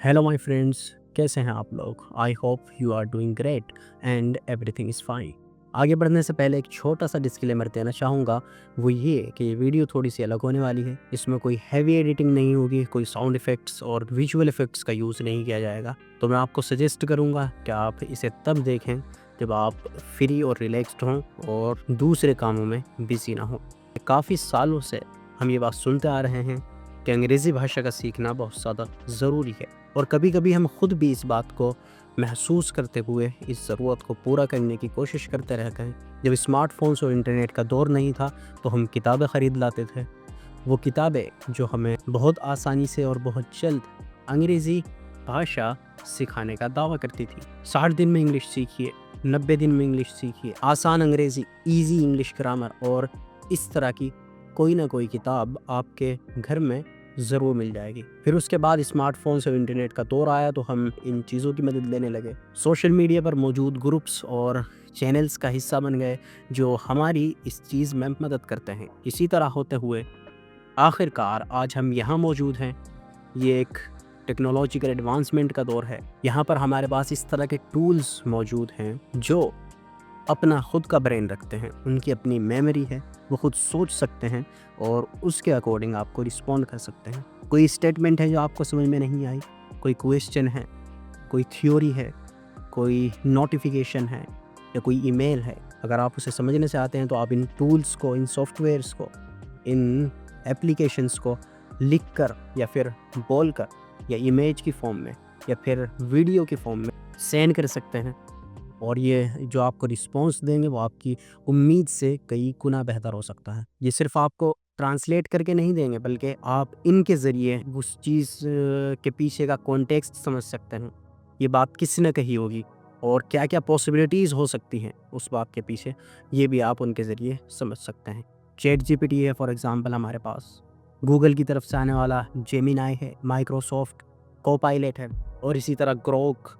Hello my friends, कैसे हैं आप लोग? I hope you are doing great and everything is fine. आगे बढ़ने से पहले एक छोटा सा डिस्क्लेमर देना चाहूँगा, वो ये कि ये वीडियो थोड़ी सी अलग होने वाली है। इसमें कोई हैवी एडिटिंग नहीं होगी, कोई साउंड इफ़ेक्ट्स और विजुअल इफ़ेक्ट्स का यूज़ नहीं किया जाएगा। तो मैं आपको सजेस्ट करूँगा कि आप इसे तब देखें जब आप फ्री और रिलैक्स्ड हों और दूसरे कामों में बिज़ी ना हों। काफ़ी सालों से हम ये बात सुनते आ रहे हैं कि अंग्रेज़ी भाषा का सीखना बहुत ज़्यादा ज़रूरी है, और कभी-कभी हम खुद भी इस बात को महसूस करते हुए इस ज़रूरत को पूरा करने की कोशिश करते रहते हैं। जब स्मार्टफ़ोन्स और इंटरनेट का दौर नहीं था, तो हम किताबें ख़रीद लाते थे। वो किताबें जो हमें बहुत आसानी से और बहुत जल्द अंग्रेज़ी भाषा सिखाने का दावा करती थी। 60 दिन में इंग्लिश सीखिए, 90 दिन में इंग्लिश सीखिए, आसान अंग्रेज़ी, ईज़ी इंग्लिश ग्रामर और इस तरह की कोई ना कोई किताब आपके घर में ज़रूर मिल जाएगी। फिर उसके बाद स्मार्टफ़ोन्स और इंटरनेट का दौर आया, तो हम इन चीज़ों की मदद लेने लगे। सोशल मीडिया पर मौजूद ग्रुप्स और चैनल्स का हिस्सा बन गए, जो हमारी इस चीज़ में मदद करते हैं। इसी तरह होते हुए आखिरकार आज हम यहाँ मौजूद हैं। ये एक टेक्नोलॉजिकल एडवांसमेंट का दौर है। यहाँ पर हमारे पास इस तरह के टूल्स मौजूद हैं जो अपना खुद का ब्रेन रखते हैं, उनकी अपनी मेमोरी है, वो खुद सोच सकते हैं और उसके अकॉर्डिंग आपको रिस्पॉन्ड कर सकते हैं। कोई स्टेटमेंट है जो आपको समझ में नहीं आई, कोई क्वेश्चन है, कोई थ्योरी है, कोई नोटिफिकेशन है या कोई ईमेल है, अगर आप उसे समझना चाहते हैं तो आप इन टूल्स को, इन सॉफ्टवेयर्स को, इन एप्लीकेशंस को लिख कर या फिर बोल कर या इमेज की फॉर्म में या फिर वीडियो की फॉर्म में सेंड कर सकते हैं, और ये जो आपको रिस्पॉन्स देंगे वो आपकी उम्मीद से कई गुना बेहतर हो सकता है। ये सिर्फ आपको ट्रांसलेट करके नहीं देंगे, बल्कि आप इनके ज़रिए उस चीज़ के पीछे का कॉन्टेक्स्ट समझ सकते हैं। ये बात किसने कही होगी और क्या-क्या पॉसिबिलिटीज़ हो सकती हैं उस बात के पीछे, ये भी आप उनके ज़रिए समझ सकते हैं। चैट जीपीटी है फॉर एग्ज़ाम्पल हमारे पास, गूगल की तरफ से आने वाला जेमिनी है, माइक्रोसॉफ्ट कोपायलट है और इसी तरह ग्रोक,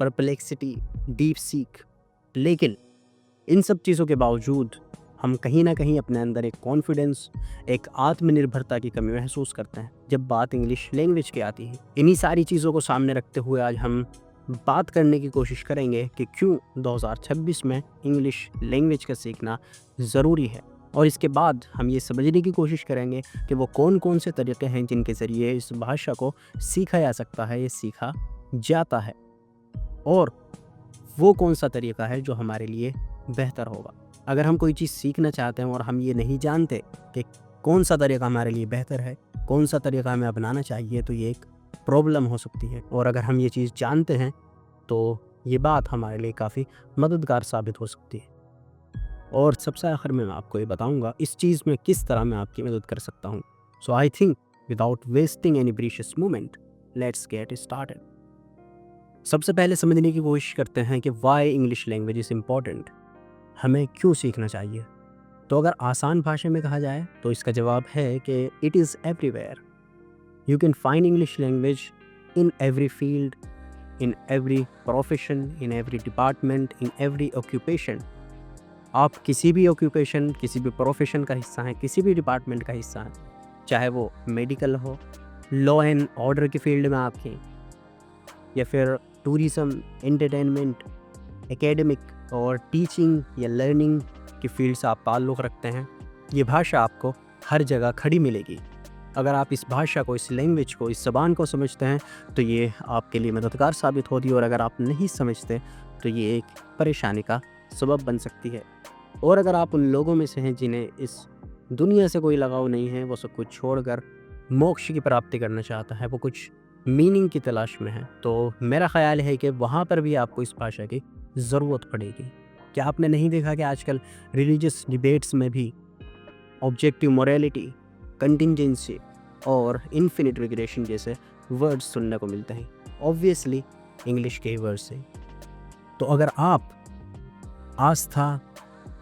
परप्लेक्सिटी, डीप सीक। लेकिन इन सब चीज़ों के बावजूद हम कहीं न कहीं अपने अंदर एक कॉन्फिडेंस, एक आत्मनिर्भरता की कमी महसूस करते हैं जब बात इंग्लिश लैंग्वेज की आती है। इन्हीं सारी चीज़ों को सामने रखते हुए आज हम बात करने की कोशिश करेंगे कि क्यों 2026 में इंग्लिश लैंग्वेज का सीखना ज़रूरी है, और इसके बाद हम ये समझने की कोशिश करेंगे कि वो कौन-कौन से तरीके हैं जिनके ज़रिए इस भाषा को सीखा जा सकता है, ये सीखा जाता है, और वो कौन सा तरीका है जो हमारे लिए बेहतर होगा। अगर हम कोई चीज़ सीखना चाहते हैं और हम ये नहीं जानते कि कौन सा तरीका हमारे लिए बेहतर है, कौन सा तरीका हमें अपनाना चाहिए, तो ये एक प्रॉब्लम हो सकती है। और अगर हम ये चीज़ जानते हैं तो ये बात हमारे लिए काफ़ी मददगार साबित हो सकती है। और सबसे आखिर में मैं आपको ये बताऊंगा इस चीज़ में किस तरह मैं आपकी मदद कर सकता हूँ। So I think without wasting any precious moment, let's get started. सबसे पहले समझने की कोशिश करते हैं कि why English language is important, हमें क्यों सीखना चाहिए। तो अगर आसान भाषा में कहा जाए तो इसका जवाब है कि it is everywhere. You can find English language in every field, in every profession, in every department, in every occupation. आप किसी भी ऑक्यूपेशन, किसी भी प्रोफेशन का हिस्सा हैं, किसी भी डिपार्टमेंट का हिस्सा हैं, चाहे वो मेडिकल हो, लॉ एंड ऑर्डर की फील्ड में आप हैं, या फिर टूरिज़्म, एंटरटेनमेंट, एकेडमिक और टीचिंग या लर्निंग की फील्ड से आप ताल्लुक़ रखते हैं, ये भाषा आपको हर जगह खड़ी मिलेगी। अगर आप इस भाषा को, इस लैंग्वेज को, इस ज़बान को समझते हैं तो ये आपके लिए मददगार साबित होती है, और अगर आप नहीं समझते तो ये एक परेशानी का सबब बन सकती है। और अगर आप उन लोगों में से हैं जिन्हें इस दुनिया से कोई लगाव नहीं है, वो सब कुछ छोड़कर मोक्ष की प्राप्ति करना चाहता है, वो कुछ मीनिंग की तलाश में है, तो मेरा ख़्याल है कि वहाँ पर भी आपको इस भाषा की ज़रूरत पड़ेगी। क्या आपने नहीं देखा कि आजकल रिलीजियस डिबेट्स में भी ऑब्जेक्टिव मोरालिटी, कंटिजेंसी और इन्फिनिट रिग्रेशन जैसे वर्ड्स सुनने को मिलते हैं, ऑब्वियसली इंग्लिश के ही वर्ड्स से। तो अगर आप आस्था,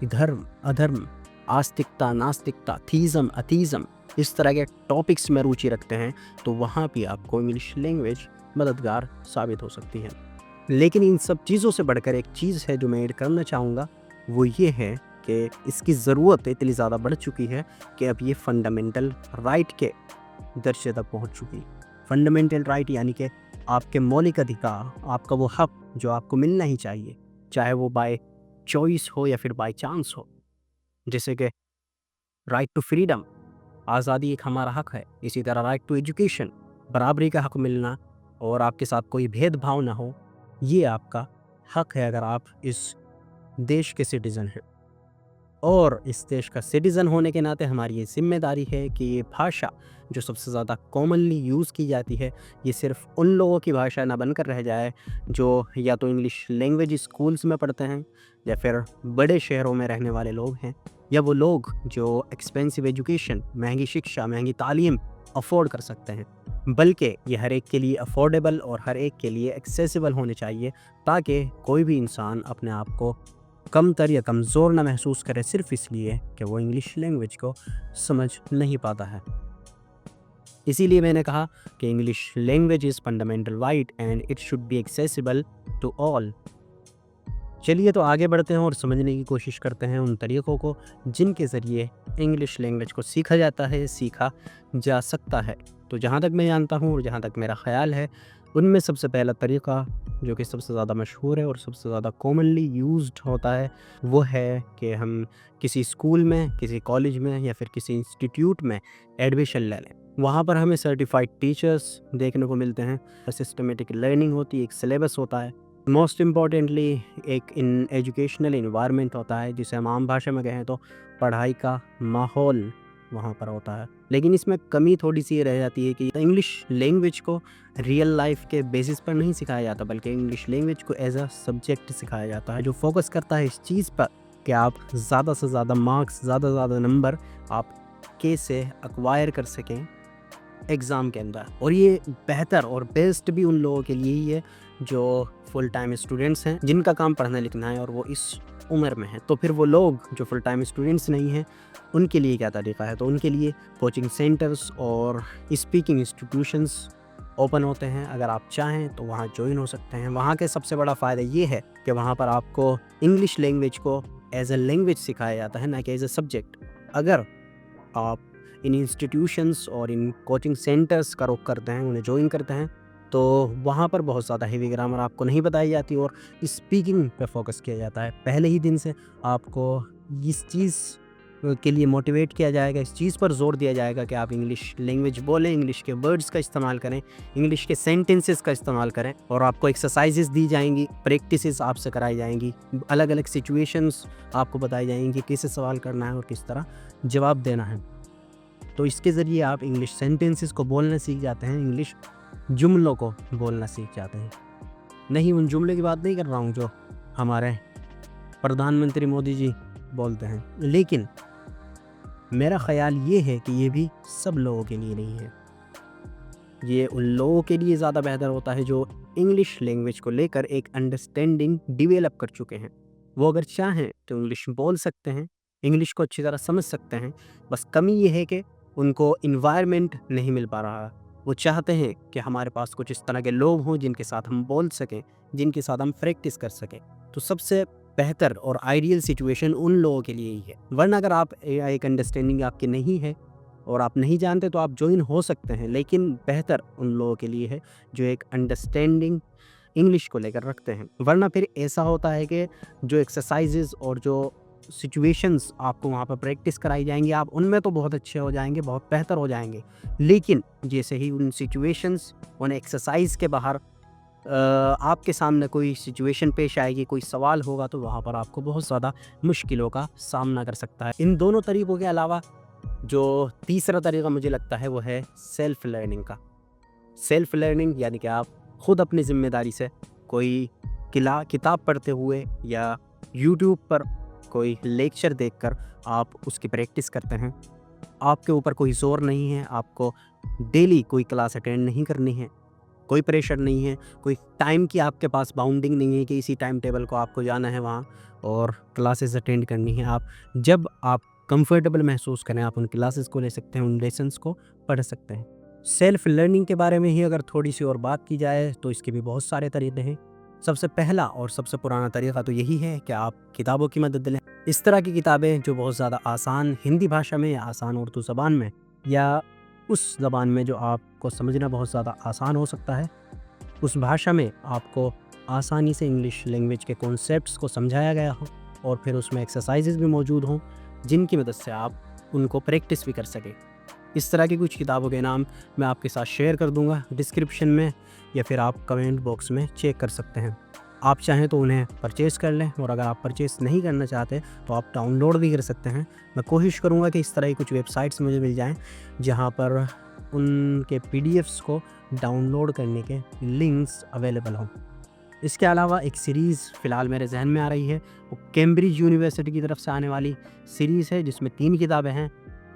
धर्म, अधर्म, आस्तिकता, नास्तिकता, थीज़म, अथीज़म, इस तरह के टॉपिक्स में रुचि रखते हैं, तो वहाँ भी आपको इंग्लिश लैंग्वेज मददगार साबित हो सकती है। लेकिन इन सब चीज़ों से बढ़कर एक चीज़ है जो मैं ऐड करना चाहूँगा, वो ये है कि इसकी ज़रूरत इतनी ज़्यादा बढ़ चुकी है कि अब ये फंडामेंटल राइट के दर्जे तक पहुँच चुकी है। फंडामेंटल राइट यानी कि आपके मौलिक अधिकार, आपका वो हक जो आपको मिलना ही चाहिए, चाहे वो बाय चॉइस हो या फिर बाय चांस हो। जैसे कि राइट टू फ्रीडम, आज़ादी एक हमारा हक है। इसी तरह राइट टू एजुकेशन, बराबरी का हक मिलना और आपके साथ कोई भेदभाव ना हो, ये आपका हक है अगर आप इस देश के सिटीज़न हैं। और इस देश का सिटीज़न होने के नाते हमारी ये ज़िम्मेदारी है कि ये भाषा जो सबसे ज़्यादा कॉमनली यूज़ की जाती है, ये सिर्फ़ उन लोगों की भाषा ना बनकर रह जाए जो या तो इंग्लिश लैंग्वेज स्कूल्स में पढ़ते हैं या फिर बड़े शहरों में रहने वाले लोग हैं, या वो लोग जो एक्सपेंसिव एजुकेशन, महंगी शिक्षा, महंगी तालीम अफ़ोर्ड कर सकते हैं। बल्कि ये हर एक के लिए अफ़ोर्डेबल और हर एक के लिए एक्सेसिबल होने चाहिए, ताकि कोई भी इंसान अपने आप को कमतर या कमज़ोर ना महसूस करे सिर्फ़ इसलिए कि वो इंग्लिश लैंग्वेज को समझ नहीं पाता है। इसीलिए मैंने कहा कि English language is fundamental right and it should be accessible to all. चलिए तो आगे बढ़ते हैं और समझने की कोशिश करते हैं उन तरीक़ों को जिनके ज़रिए इंग्लिश लैंग्वेज को सीखा जाता है, सीखा जा सकता है। तो जहाँ तक मैं जानता हूँ और जहाँ तक मेरा ख़्याल है, उनमें सबसे पहला तरीक़ा जो कि सबसे ज़्यादा मशहूर है और सबसे ज़्यादा कॉमनली यूज़्ड होता है, वो है कि हम किसी स्कूल में, किसी कॉलेज में या फिर किसी इंस्टीट्यूट में एडमिशन ले लें। वहाँ पर हमें सर्टिफाइड टीचर्स देखने को मिलते हैं, सिस्टमेटिक लर्निंग होती है, एक सिलेबस होता है। मोस्ट इम्पॉर्टेंटली एक इन एजुकेशनल इन्वायरमेंट होता है, जिसे हम आम भाषा में कहें तो पढ़ाई का माहौल वहाँ पर होता है। लेकिन इसमें कमी थोड़ी सी ये रह जाती है कि इंग्लिश लैंग्वेज को रियल लाइफ के बेसिस पर नहीं सिखाया जाता, बल्कि इंग्लिश लैंग्वेज को एज अ सब्जेक्ट सिखाया जाता है, जो फोकस करता है इस चीज़ पर कि आप ज़्यादा से ज़्यादा मार्क्स, ज़्यादा से ज़्यादा नंबर आप कैसे एक्वायर कर सकें एग्ज़ाम के अंदर। और ये बेहतर और बेस्ट भी उन लोगों के लिए ही है जो फुल टाइम स्टूडेंट्स हैं, जिनका काम पढ़ना लिखना है और वो इस उम्र में हैं। तो फिर वो लोग जो फुल टाइम स्टूडेंट्स नहीं हैं, उनके लिए क्या तरीक़ा है? तो उनके लिए कोचिंग सेंटर्स और स्पीकिंग इंस्टीट्यूशंस ओपन होते हैं। अगर आप चाहें तो वहाँ ज्वाइन हो सकते हैं। वहाँ के सबसे बड़ा फ़ायदा ये है कि वहाँ पर आपको इंग्लिश लैंग्वेज को एज अ लैंग्वेज सिखाया जाता है, ना कि एज अ सब्जेक्ट। अगर आप इन इंस्टीट्यूशंस और इन कोचिंग सेंटर्स का रुख करते हैं, उन्हें ज्वाइन करते हैं, तो वहाँ पर बहुत ज़्यादा हेवी ग्रामर आपको नहीं बताई जाती और स्पीकिंग पे फोकस किया जाता है। पहले ही दिन से आपको इस चीज़ के लिए मोटिवेट किया जाएगा, इस चीज़ पर जोर दिया जाएगा कि आप इंग्लिश लैंग्वेज बोलें, इंग्लिश के वर्ड्स का इस्तेमाल करें, इंग्लिश के सेंटेंसेस का इस्तेमाल करें, और आपको एक्सरसाइजेस दी जाएंगी, प्रैक्टिसेस आपसे कराई जाएंगी, अलग अलग सिचुएशंस आपको बताई जाएंगी, कैसे सवाल करना है और किस तरह जवाब देना है। तो इसके ज़रिए आप इंग्लिश सेंटेंसेस को बोलना सीख जाते हैं, इंग्लिश जुमलों को बोलना सीख जाते हैं। नहीं, उन जुमले की बात नहीं कर रहा हूँ जो हमारे प्रधानमंत्री मोदी जी बोलते हैं, लेकिन मेरा ख़्याल ये है कि ये भी सब लोगों के लिए नहीं है। ये उन लोगों के लिए ज़्यादा बेहतर होता है जो इंग्लिश लैंग्वेज को लेकर एक अंडरस्टैंडिंग डिवेलप कर चुके हैं। वो अगर चाहें तो इंग्लिश बोल सकते हैं, इंग्लिश को अच्छी तरह समझ सकते हैं। बस कमी ये है कि उनको इन्वायरमेंट नहीं मिल पा रहा। वो चाहते हैं कि हमारे पास कुछ इस तरह के लोग हों जिनके साथ हम बोल सकें, जिनके साथ हम प्रैक्टिस कर सकें। तो सबसे बेहतर और आइडियल सिचुएशन उन लोगों के लिए ही है। वरना अगर आप एक अंडरस्टैंडिंग आपकी नहीं है और आप नहीं जानते तो आप ज्वाइन हो सकते हैं, लेकिन बेहतर उन लोगों के लिए है जो एक अंडरस्टैंडिंग इंग्लिश को लेकर रखते हैं। वरना फिर ऐसा होता है कि जो एक्सरसाइजेज और जो सिचुएशंस आपको वहाँ पर प्रैक्टिस कराई जाएंगी, आप उनमें तो बहुत अच्छे हो जाएंगे, बहुत बेहतर हो जाएंगे, लेकिन जैसे ही उन सिचुएशंस, उन एक्सरसाइज के बाहर आपके सामने कोई सिचुएशन पेश आएगी, कोई सवाल होगा, तो वहाँ पर आपको बहुत ज़्यादा मुश्किलों का सामना कर सकता है। इन दोनों तरीक़ों के अलावा जो तीसरा तरीक़ा मुझे लगता है वो है सेल्फ़ लर्निंग का। सेल्फ़ लर्निंग यानी कि आप ख़ुद अपनी ज़िम्मेदारी से कोई किताब पढ़ते हुए या यूट्यूब पर कोई लेक्चर देखकर आप उसकी प्रैक्टिस करते हैं। आपके ऊपर कोई ज़ोर नहीं है, आपको डेली कोई क्लास अटेंड नहीं करनी है, कोई प्रेशर नहीं है, कोई टाइम की आपके पास बाउंडिंग नहीं है कि इसी टाइम टेबल को आपको जाना है वहाँ और क्लासेस अटेंड करनी है। आप जब आप कंफर्टेबल महसूस करें, आप उन क्लासेस को ले सकते हैं, उन लेसन्स को पढ़ सकते हैं। सेल्फ़ लर्निंग के बारे में ही अगर थोड़ी सी और बात की जाए तो इसके भी बहुत सारे तरीक़े हैं। सबसे पहला और सबसे पुराना तरीक़ा तो यही है कि आप किताबों की मदद लें। इस तरह की किताबें जो बहुत ज़्यादा आसान हिंदी भाषा में या आसान उर्दू ज़बान में या उस ज़बान में जो आपको समझना बहुत ज़्यादा आसान हो सकता है, उस भाषा में आपको आसानी से इंग्लिश लैंग्वेज के कॉन्सेप्ट्स को समझाया गया हो और फिर उसमें एक्सरसाइजेज़ भी मौजूद हों, जिनकी मदद से आप उनको प्रैक्टिस भी कर सकें। इस तरह की कुछ किताबों के नाम मैं आपके साथ शेयर कर दूँगा डिस्क्रिप्शन में, या फिर आप कमेंट बॉक्स में चेक कर सकते हैं। आप चाहें तो उन्हें परचेज़ कर लें, और अगर आप परचेज़ नहीं करना चाहते तो आप डाउनलोड भी कर सकते हैं। मैं कोशिश करूँगा कि इस तरह की कुछ वेबसाइट्स मुझे मिल जाएँ, जहाँ पर उनके पीडीएफ्स को डाउनलोड करने के लिंक्स अवेलेबल हों। इसके अलावा एक सीरीज़ फ़िलहाल मेरे ज़हन में आ रही है, वो कैम्ब्रिज यूनिवर्सिटी की तरफ से आने वाली सीरीज़ है, जिसमें 3 किताबें हैं।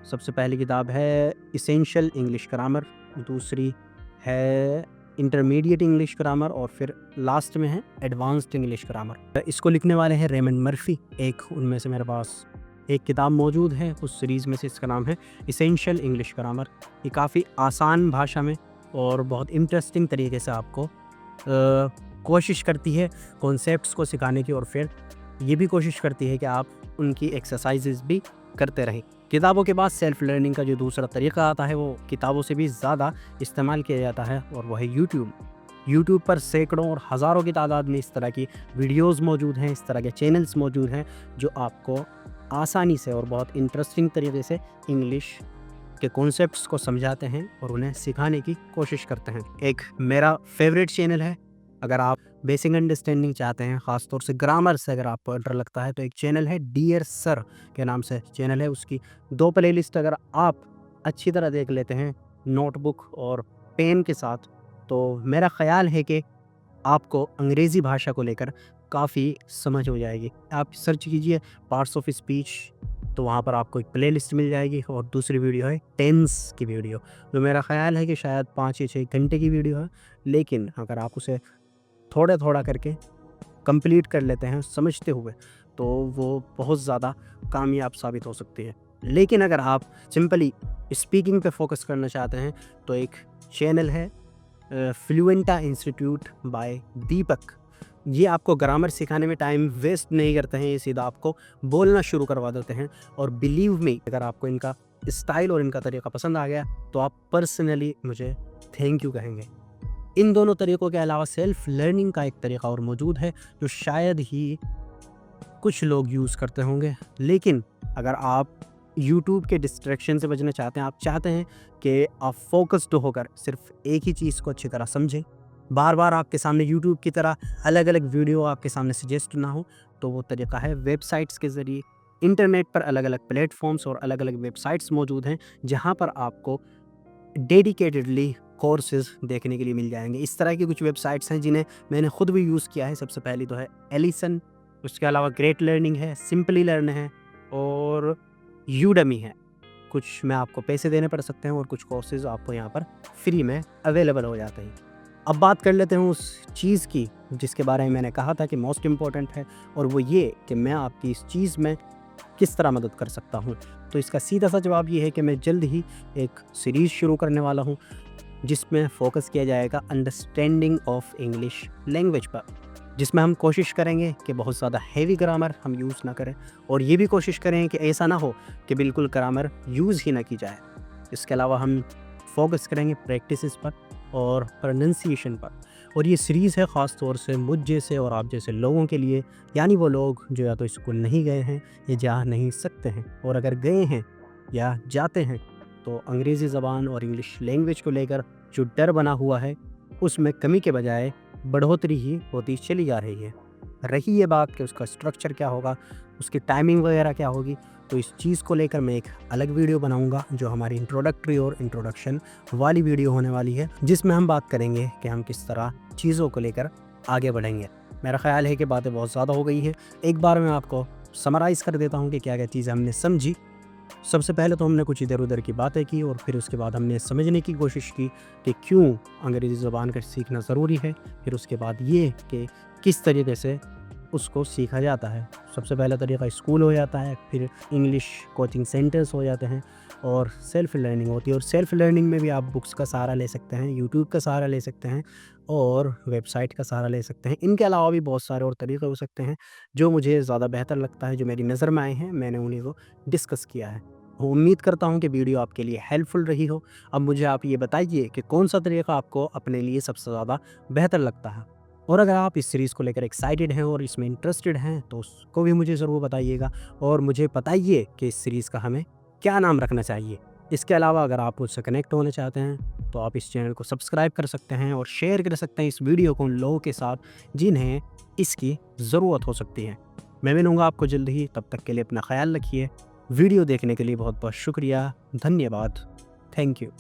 सबसे पहली किताब है एसेंशियल इंग्लिश ग्रामर, दूसरी है इंटरमीडिएट इंग्लिश ग्रामर, और फिर लास्ट में है एडवांस्ड इंग्लिश ग्रामर। इसको लिखने वाले हैं रेमंड मर्फी। एक उनमें से मेरे पास एक किताब मौजूद है उस सीरीज़ में से, इसका नाम है एसेंशियल इंग्लिश ग्रामर। ये काफ़ी आसान भाषा में और बहुत इंटरेस्टिंग तरीके से आपको कोशिश करती है कॉन्सेप्ट्स को सिखाने की, और फिर ये भी कोशिश करती है कि आप उनकी एक्सरसाइजेज़ भी करते रहें। किताबों के बाद सेल्फ़ लर्निंग का जो दूसरा तरीका आता है, वो किताबों से भी ज़्यादा इस्तेमाल किया जाता है, और वो है यूट्यूब। यूट्यूब पर सैकड़ों और हज़ारों की तादाद में इस तरह की वीडियोज़ मौजूद हैं, इस तरह के चैनल्स मौजूद हैं, जो आपको आसानी से और बहुत इंटरेस्टिंग तरीके से इंग्लिश के कॉन्सेप्ट्स को समझाते हैं और उन्हें सिखाने की कोशिश करते हैं। एक मेरा फेवरेट चैनल है, अगर आप बेसिक अंडरस्टैंडिंग चाहते हैं, ख़ास तौर से ग्रामर से अगर आपको डर लगता है, तो एक चैनल है डियर सर के नाम से चैनल है। उसकी 2 प्लेलिस्ट अगर आप अच्छी तरह देख लेते हैं नोटबुक और पेन के साथ, तो मेरा ख़्याल है कि आपको अंग्रेज़ी भाषा को लेकर काफ़ी समझ हो जाएगी। आप सर्च कीजिए पार्ट्स ऑफ स्पीच, तो वहाँ पर आपको एक प्लेलिस्ट मिल जाएगी, और दूसरी वीडियो है टेंस की वीडियो, जो मेरा ख़्याल है कि शायद 5 या 6 घंटे की वीडियो है, लेकिन अगर आप उसे थोड़ा-थोड़ा करके कंप्लीट कर लेते हैं समझते हुए, तो वो बहुत ज़्यादा कामयाब साबित हो सकती है। लेकिन अगर आप सिंपली स्पीकिंग पे फ़ोकस करना चाहते हैं, तो एक चैनल है फ्लुएंटा इंस्टीट्यूट बाय दीपक। ये आपको ग्रामर सिखाने में टाइम वेस्ट नहीं करते हैं, ये सीधा आपको बोलना शुरू करवा देते हैं, और बिलीव मी, अगर आपको इनका स्टाइल और इनका तरीका पसंद आ गया, तो आप पर्सनली मुझे थैंक यू कहेंगे। इन दोनों तरीकों के अलावा सेल्फ लर्निंग का एक तरीका और मौजूद है, जो शायद ही कुछ लोग यूज़ करते होंगे, लेकिन अगर आप यूट्यूब के डिस्ट्रैक्शन से बचना चाहते हैं, आप चाहते हैं कि आप फोकस्ड होकर सिर्फ एक ही चीज़ को अच्छी तरह समझें, बार-बार आपके सामने यूट्यूब की तरह अलग-अलग वीडियो आपके सामने सजेस्ट ना हो, तो वो तरीका है वेबसाइट्स के ज़रिए। इंटरनेट पर अलग-अलग प्लेटफ़ॉर्म्स और अलग-अलग वेबसाइट्स मौजूद हैं, जहाँ पर आपको डेडिकेटेडली कोर्सेज़ देखने के लिए मिल जाएँगे। इस तरह की कुछ वेबसाइट्स हैं जिन्हें मैंने खुद भी यूज़ किया है। सबसे पहली तो है एलिसन, उसके अलावा ग्रेट लर्निंग है, सिंपली लर्न है, और यूडेमी है। कुछ में आपको पैसे देने पड़ सकते हैं, और कुछ कोर्सेज़ आपको यहाँ पर फ्री में अवेलेबल हो जाते हैं। अब बात कर लेते हैं उस चीज़ की जिसके बारे में मैंने कहा था कि मोस्ट इम्पोर्टेंट है, और वो ये कि मैं आपकी इस चीज़ में किस तरह मदद कर सकता हूँ। तो इसका सीधा सा जवाब ये है कि मैं जल्द ही एक सीरीज़ शुरू करने वाला हूँ, जिसमें फ़ोकस किया जाएगा अंडरस्टैंडिंग ऑफ इंग्लिश लैंग्वेज पर, जिसमें हम कोशिश करेंगे कि बहुत ज़्यादा हेवी ग्रामर हम यूज़ ना करें, और ये भी कोशिश करें कि ऐसा ना हो कि बिल्कुल ग्रामर यूज़ ही ना की जाए। इसके अलावा हम फ़ोकस करेंगे प्रैक्टिसेस पर और प्रोनंसिएशन पर, और ये सीरीज़ है ख़ास तौर से मुझ जैसे और आप जैसे लोगों के लिए, यानी वो लोग जो या तो स्कूल नहीं गए हैं या जा नहीं सकते हैं, और अगर गए हैं या जाते हैं, तो अंग्रेज़ी ज़बान और इंग्लिश लैंग्वेज को लेकर जो डर बना हुआ है, उसमें कमी के बजाय बढ़ोतरी ही होती चली जा रही है। रही ये बात कि उसका स्ट्रक्चर क्या होगा, उसकी टाइमिंग वगैरह क्या होगी, तो इस चीज़ को लेकर मैं एक अलग वीडियो बनाऊंगा, जो हमारी इंट्रोडक्टरी और इंट्रोडक्शन वाली वीडियो होने वाली है, जिसमें हम बात करेंगे कि हम किस तरह चीज़ों को लेकर आगे बढ़ेंगे। मेरा ख़्याल है कि बातें बहुत ज़्यादा हो गई हैं। एक बार मैं आपको समराइज़ कर देता हूँ कि क्या-क्या चीज़ें हमने समझी। सबसे पहले तो हमने कुछ इधर-उधर की बातें की, और फिर उसके बाद हमने समझने की कोशिश की कि क्यों अंग्रेज़ी ज़बान का सीखना ज़रूरी है। फिर उसके बाद ये कि किस तरीके से उसको सीखा जाता है। सबसे पहला तरीका स्कूल हो जाता है, फिर इंग्लिश कोचिंग सेंटर्स हो जाते हैं, और सेल्फ़ लर्निंग होती है। और सेल्फ़ लर्निंग में भी आप बुक्स का सहारा ले सकते हैं, यूट्यूब का सहारा ले सकते हैं, और वेबसाइट का सहारा ले सकते हैं। इनके अलावा भी बहुत सारे और तरीके हो सकते हैं, जो मुझे ज़्यादा बेहतर लगता है, जो मेरी नज़र में आए हैं, मैंने उन्हीं को डिस्कस किया है। उम्मीद करता हूँ कि वीडियो आपके लिए हेल्पफुल रही हो। अब मुझे आप ये बताइए कि कौन-सा तरीका आपको अपने लिए सबसे ज़्यादा बेहतर लगता है? और अगर आप इस सीरीज़ को लेकर एक्साइटेड हैं और इसमें इंटरेस्टेड हैं, तो उसको भी मुझे ज़रूर बताइएगा और मुझे बताइए कि इस सीरीज़ का हमें क्या नाम रखना चाहिए। इसके अलावा अगर आप मुझसे कनेक्ट होना चाहते हैं, तो आप इस चैनल को सब्सक्राइब कर सकते हैं और शेयर कर सकते हैं इस वीडियो को उन लोगों के साथ जिन्हें इसकी ज़रूरत हो सकती है। मैं मिलूँगा आपको जल्द ही, तब तक के लिए अपना ख़्याल रखिए। वीडियो देखने के लिए बहुत-बहुत शुक्रिया। धन्यवाद। Thank you.